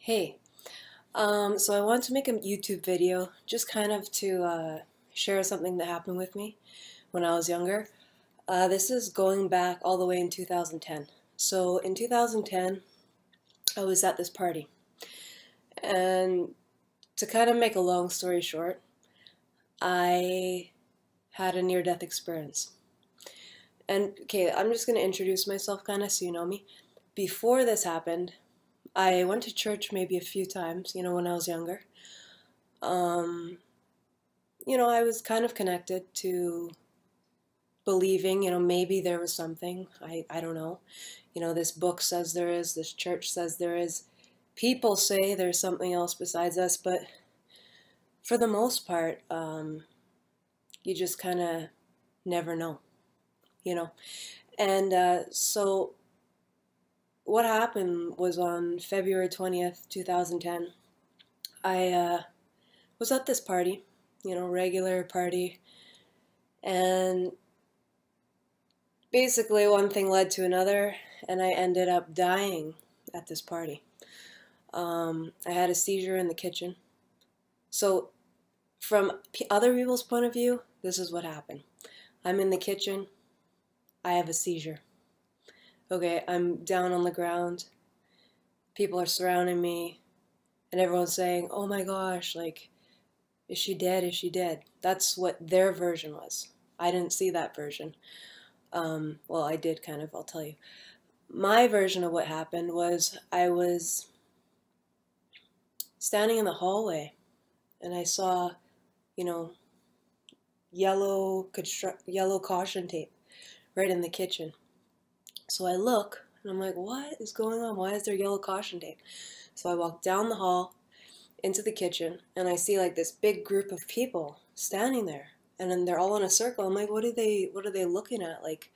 Hey, so I wanted to make a YouTube video just kind of to share something that happened with me when I was younger. This is going back all the way in 2010. So in 2010, I was at this party. And to kind of make a long story short, I had a near-death experience. And okay, I'm just going to introduce myself kind of so you know me. Before this happened, I went to church maybe a few times, when I was younger. Um, I was kind of connected to believing, maybe there was something. I don't know. This book says there is, this church says there is. People say there's something else besides us, but for the most part, you just kind of never know, you know. And so what happened was on February 20th, 2010, I was at this party, regular party, and basically one thing led to another, and I ended up dying at this party. I had a seizure in the kitchen. So from other people's point of view, this is what happened. I'm in the kitchen, I have a seizure. Okay, I'm down on the ground, people are surrounding me, and everyone's saying, oh my gosh, like, is she dead? Is she dead? That's what their version was. I didn't see that version. Well, I did kind of, I'll tell you. My version of what happened was I was standing in the hallway and I saw, you know, yellow caution tape right in the kitchen. So I look and I'm like, what is going on? Why is there yellow caution tape? So I walk down the hall into the kitchen and I see like this big group of people standing there, and then they're all in a circle. I'm like, what are they looking at? Like,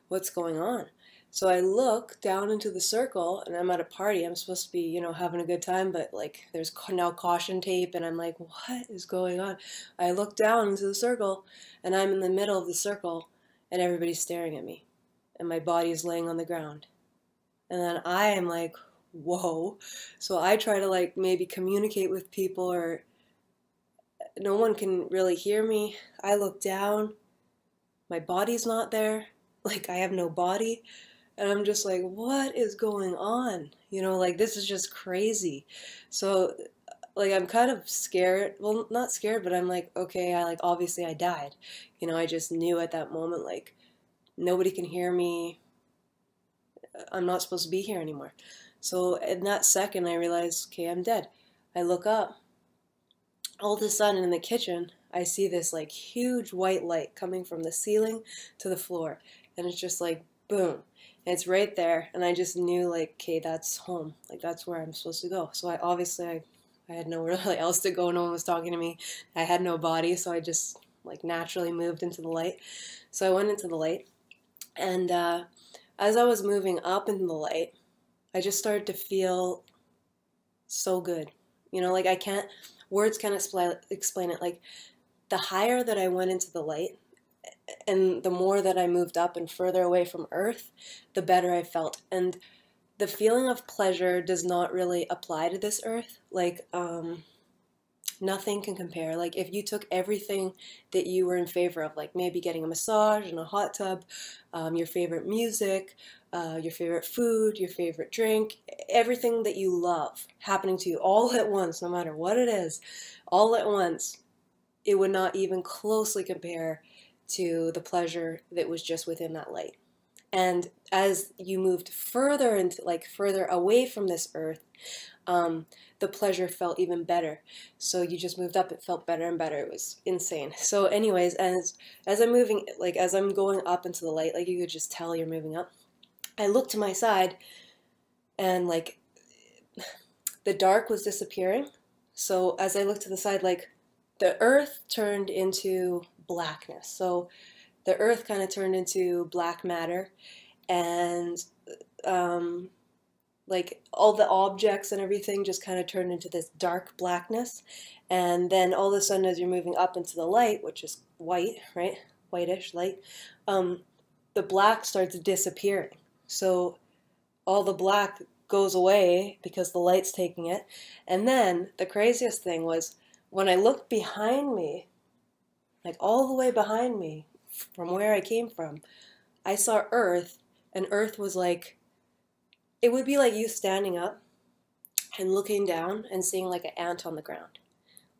what's going on? So I look down into the circle, and I'm at a party. I'm supposed to be, having a good time, but like there's now caution tape, and I'm like, what is going on? I look down into the circle, and I'm in the middle of the circle, and everybody's staring at me, and my body is laying on the ground. And then I am like, whoa. So I try to like maybe communicate with people, or no one can really hear me. I look down, my body's not there. Like I have no body. And I'm just like, what is going on? Like this is just crazy. So like I'm kind of scared. Well, not scared, but I'm like, okay, I like obviously I died. I just knew at that moment like nobody can hear me. I'm not supposed to be here anymore. So in that second I realized, okay, I'm dead. I look up. All of a sudden in the kitchen, I see this like huge white light coming from the ceiling to the floor. And it's just like boom. And it's right there. And I just knew like, okay, that's home. Like that's where I'm supposed to go. So I had nowhere really else to go. No one was talking to me. I had no body, so I just like naturally moved into the light. So I went into the light, and as I was moving up into the light, I just started to feel so good. Like I can't, words can't explain it. Like the higher that I went into the light and the more that I moved up and further away from Earth, the better I felt. And the feeling of pleasure does not really apply to this Earth. Like, nothing can compare. Like if you took everything that you were in favor of, like maybe getting a massage in a hot tub, your favorite music, your favorite food, your favorite drink, everything that you love happening to you all at once, no matter what it is, all at once, it would not even closely compare to the pleasure that was just within that light. And as you moved further into, like further away from this earth, the pleasure felt even better. So you just moved up, it felt better and better. It was insane. So anyways, as I'm moving, like as I'm going up into the light, like you could just tell you're moving up, I looked to my side and like the dark was disappearing. So as I looked to the side, like the earth turned into blackness. So the earth kind of turned into black matter, and like all the objects and everything just kind of turned into this dark blackness. And then all of a sudden, as you're moving up into the light, which is white, right? Whitish light, the black starts disappearing. So all the black goes away because the light's taking it. And then the craziest thing was when I looked behind me, like all the way behind me from where I came from, I saw Earth, and Earth was like, it would be like you standing up and looking down and seeing like an ant on the ground.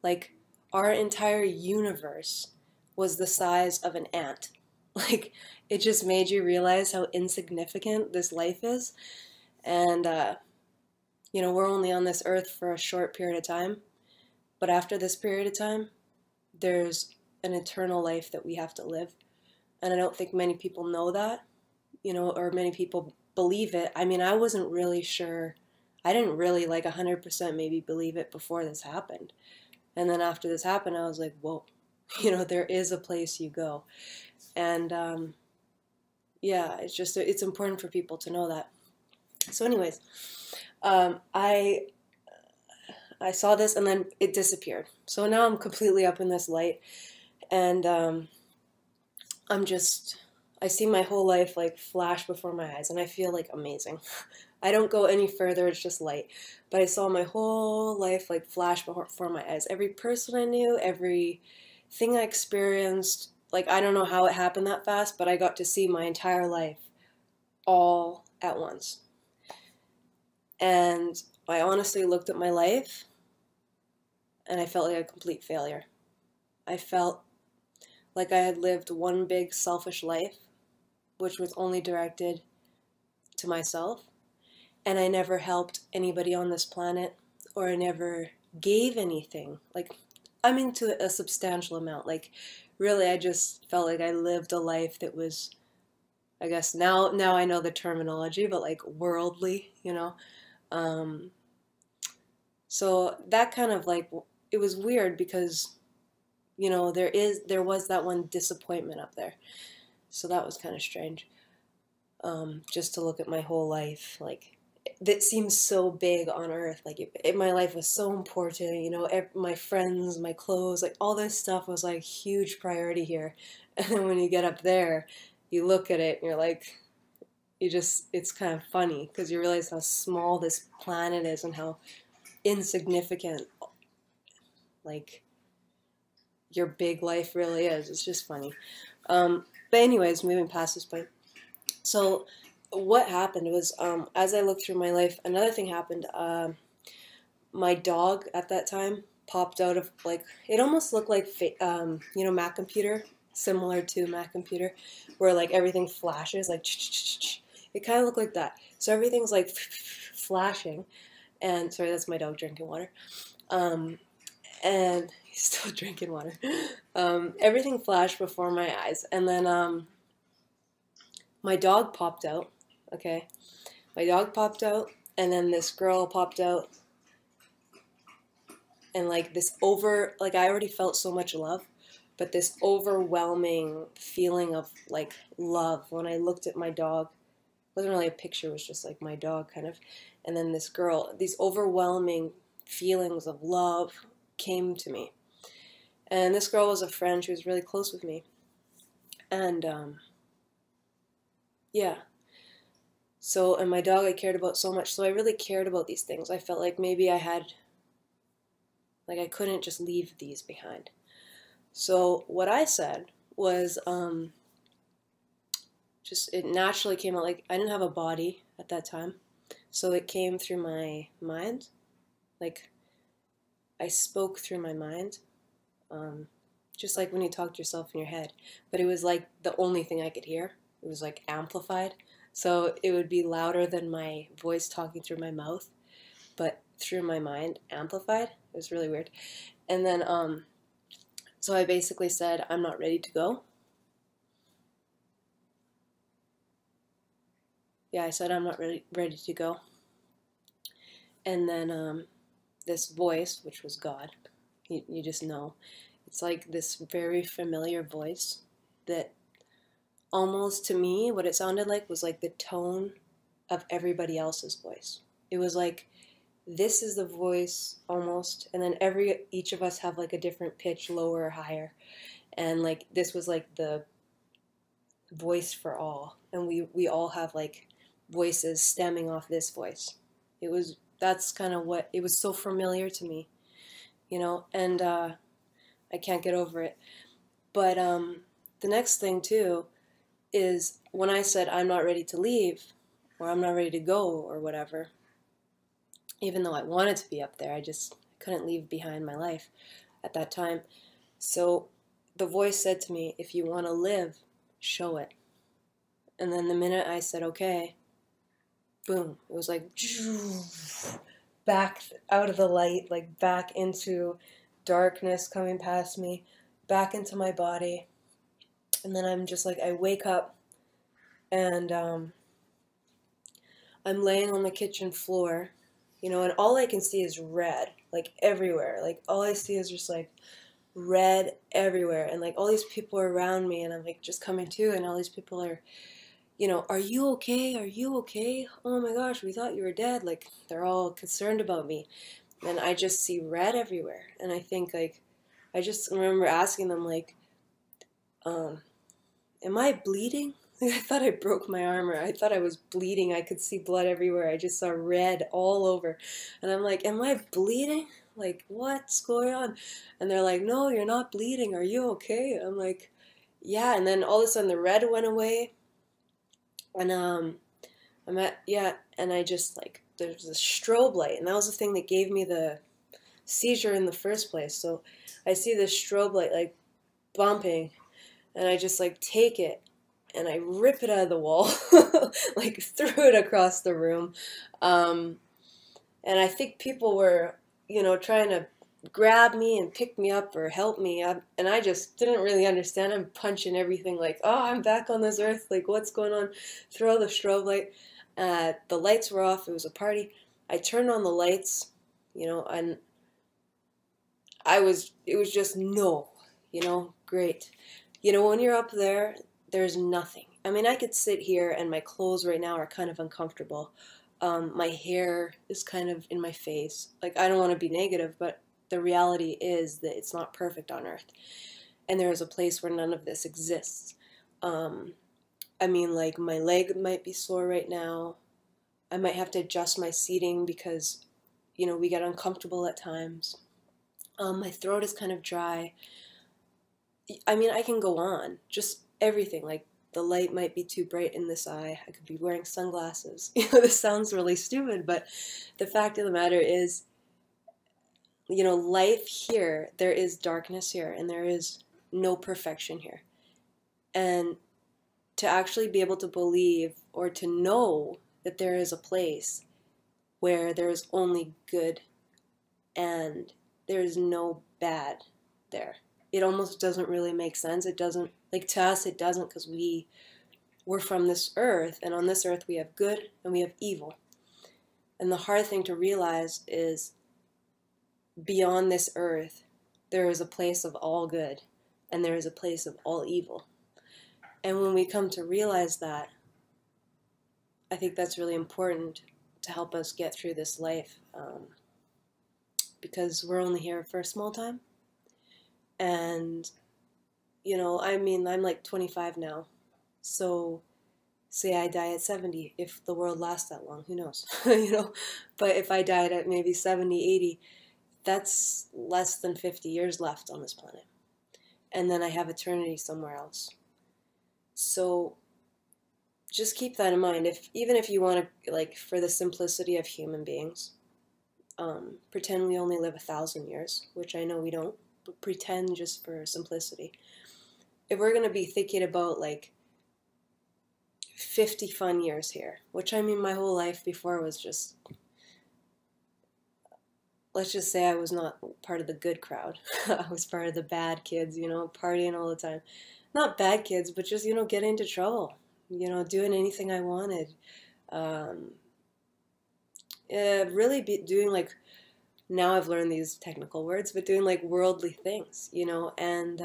Like our entire universe was the size of an ant. Like it just made you realize how insignificant this life is. And, we're only on this earth for a short period of time. But after this period of time, there's an eternal life that we have to live. And I don't think many people know that, or many people believe it. I mean, I wasn't really sure. I didn't really 100% maybe believe it before this happened. And then after this happened, I was like, whoa, there is a place you go. And yeah, it's important for people to know that. So anyways, I saw this and then it disappeared. So now I'm completely up in this light, and I see my whole life flash before my eyes, and I feel amazing. I don't go any further, it's just light. But I saw my whole life flash before my eyes. Every person I knew, everything I experienced, I don't know how it happened that fast, but I got to see my entire life all at once. And I honestly looked at my life and I felt like a complete failure. I felt like I had lived one big selfish life, which was only directed to myself. And I never helped anybody on this planet, or I never gave anything. To a substantial amount. Really, I just felt like I lived a life that was, I guess now I know the terminology, but worldly, So that kind of it was weird because, there was that one disappointment up there. So that was kind of strange. Just to look at my whole life, that seems so big on earth. My life was so important, my friends, my clothes, all this stuff was huge priority here. And then when you get up there, you look at it and you're it's kind of funny because you realize how small this planet is and how insignificant your big life really is. It's just funny. But anyways, moving past this point. So what happened was, as I looked through my life, another thing happened. My dog at that time popped out of it almost looked like Mac Computer, similar to Mac Computer, where everything flashes it kind of looked like that. So everything's flashing, and sorry, that's my dog drinking water. And he's still drinking water. Everything flashed before my eyes, and then my dog popped out. Okay, my dog popped out, and then this girl popped out, and I already felt so much love, but this overwhelming feeling of love when I looked at my dog. It wasn't really a picture, it was just my dog kind of. And then this girl, these overwhelming feelings of love came to me. And this girl was a friend, she was really close with me. And yeah. So, and my dog I cared about so much, so I really cared about these things. I felt like maybe I had, I couldn't just leave these behind. So what I said was, it naturally came out. I didn't have a body at that time, so it came through my mind. I spoke through my mind, just like when you talk to yourself in your head, but it was the only thing I could hear. It was amplified, so it would be louder than my voice talking through my mouth, but through my mind, amplified. It was really weird. And then so I basically said, I'm not ready to go. Yeah, I said I'm not ready to go. And then this voice, which was God, you just know, it's this very familiar voice that almost, to me, what it sounded like was the tone of everybody else's voice. It was this is the voice almost, and then each of us have a different pitch, lower or higher, and this was the voice for all, and we all have voices stemming off this voice. That's kind of what, it was so familiar to me, you know, and I can't get over it. But the next thing too is when I said I'm not ready to leave or I'm not ready to go or whatever, even though I wanted to be up there, I just couldn't leave behind my life at that time. So the voice said to me, if you want to live, show it. And then the minute I said, okay, boom, it was like back out of the light, like back into darkness coming past me, back into my body. And then I'm just like, I wake up and I'm laying on the kitchen floor, you know, and all I can see is red, like everywhere. Like all I see is just like red everywhere. And like all these people are around me and I'm like just coming to, and all these people are, you know, are you okay? Are you okay? Oh my gosh, we thought you were dead. Like they're all concerned about me. And I just see red everywhere. And I think like, I just remember asking them like, am I bleeding? I thought I broke my arm, or I thought I was bleeding. I could see blood everywhere. I just saw red all over. And I'm like, am I bleeding? Like, what's going on? And they're like, no, you're not bleeding. Are you okay? I'm like, yeah. And then all of a sudden the red went away. And and I just like, there's a strobe light. And that was the thing that gave me the seizure in the first place. So I see this strobe light like bumping, and I just like take it and I rip it out of the wall, like threw it across the room. And I think people were, you know, trying to grab me and pick me up or help me up, and I just didn't really understand. I'm punching everything like, oh, I'm back on this earth, like what's going on? Throw the strobe light. The lights were off. It was a party. I turned on the lights, you know, and it was just no, you know, great. You know, when you're up there, there's nothing. I mean, I could sit here and my clothes right now are kind of uncomfortable. My hair is kind of in my face. Like, I don't want to be negative, but the reality is that it's not perfect on Earth. And there is a place where none of this exists. I mean, like, my leg might be sore right now. I might have to adjust my seating because, you know, we get uncomfortable at times. My throat is kind of dry. I mean, I can go on. Just everything. Like, the light might be too bright in this eye. I could be wearing sunglasses. You know, this sounds really stupid, but the fact of the matter is, you know, life here, there is darkness here, and there is no perfection here. And to actually be able to believe or to know that there is a place where there is only good and there is no bad there. It almost doesn't really make sense. It doesn't, like to us it doesn't, because we're from this earth, and on this earth we have good and we have evil. And the hard thing to realize is beyond this earth there is a place of all good and there is a place of all evil. And when we come to realize that, I think that's really important to help us get through this life, because we're only here for a small time. And, you know, I mean, I'm like 25 now. So say I die at 70, if the world lasts that long, who knows? You know, but if I died at maybe 70, 80, that's less than 50 years left on this planet. And then I have eternity somewhere else. So just keep that in mind. Even if you want to, like, for the simplicity of human beings, pretend we only live 1,000 years, which I know we don't, but pretend just for simplicity. If we're going to be thinking about, like, 50 fun years here, which I mean my whole life before was just, let's just say I was not part of the good crowd. I was part of the bad kids, you know, partying all the time. Not bad kids, but just, you know, getting into trouble, you know, doing anything I wanted. Really doing, like, now I've learned these technical words, but doing like worldly things, you know, and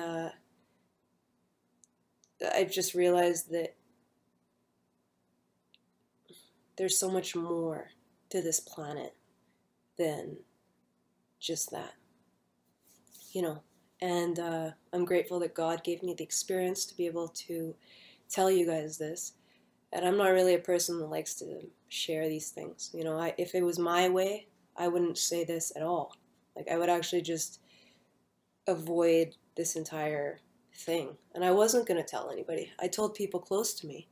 I've just realized that there's so much more to this planet than just that, you know. And I'm grateful that God gave me the experience to be able to tell you guys this. And I'm not really a person that likes to share these things. You know, if it was my way, I wouldn't say this at all. Like, I would actually just avoid this entire thing. And I wasn't going to tell anybody. I told people close to me,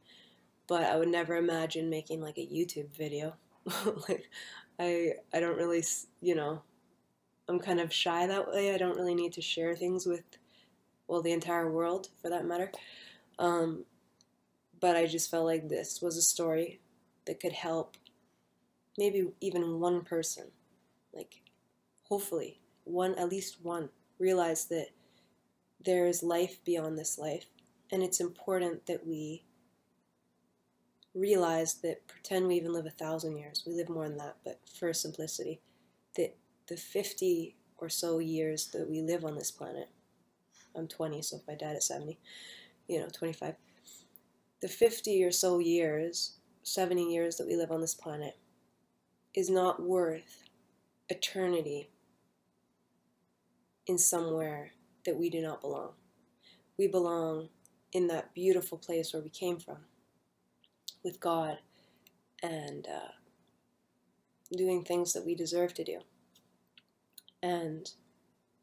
but I would never imagine making like a YouTube video. Like, I don't really, you know, I'm kind of shy that way. I don't really need to share things with, well, the entire world for that matter. But I just felt like this was a story that could help maybe even one person, like hopefully one, at least one, realize that there is life beyond this life. And it's important that we realize that, pretend we even live 1,000 years, we live more than that, but for simplicity, that the 50 or so years that we live on this planet, I'm 20, so if I died at 70, 25, the 50 or so years, 70 years that we live on this planet is not worth eternity in somewhere that we do not belong. We belong in that beautiful place where we came from, with God, and doing things that we deserve to do. And,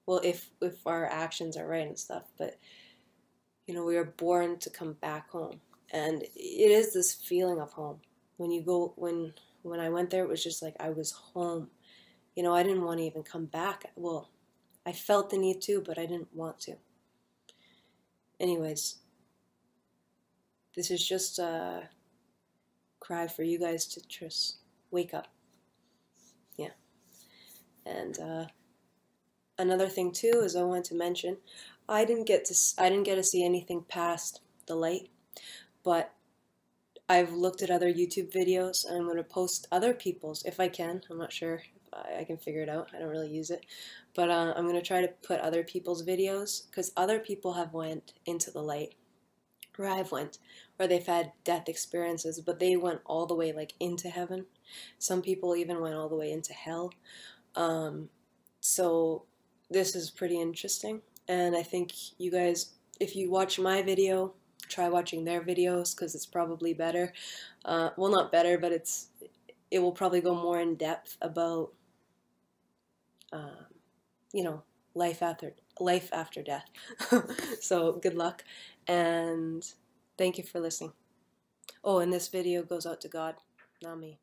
well, if our actions are right and stuff, but, we are born to come back home. And it is this feeling of home. When you go, when I went there, it was just like I was home. I didn't want to even come back. Well, I felt the need to, but I didn't want to. Anyways, this is just a cry for you guys to just wake up. Yeah. And another thing too is I wanted to mention, I didn't get to see anything past the light, but I've looked at other YouTube videos, and I'm going to post other people's if I can. I'm not sure if I can figure it out. I don't really use it, but I'm going to try to put other people's videos, because other people have went into the light, where I've went, where they've had death experiences, but they went all the way like into heaven. Some people even went all the way into hell. So this is pretty interesting, and I think you guys, if you watch my video, try watching their videos, because it's probably better. Well, not better, but it will probably go more in depth about life after death. So good luck, and thank you for listening. Oh, and this video goes out to God, not me.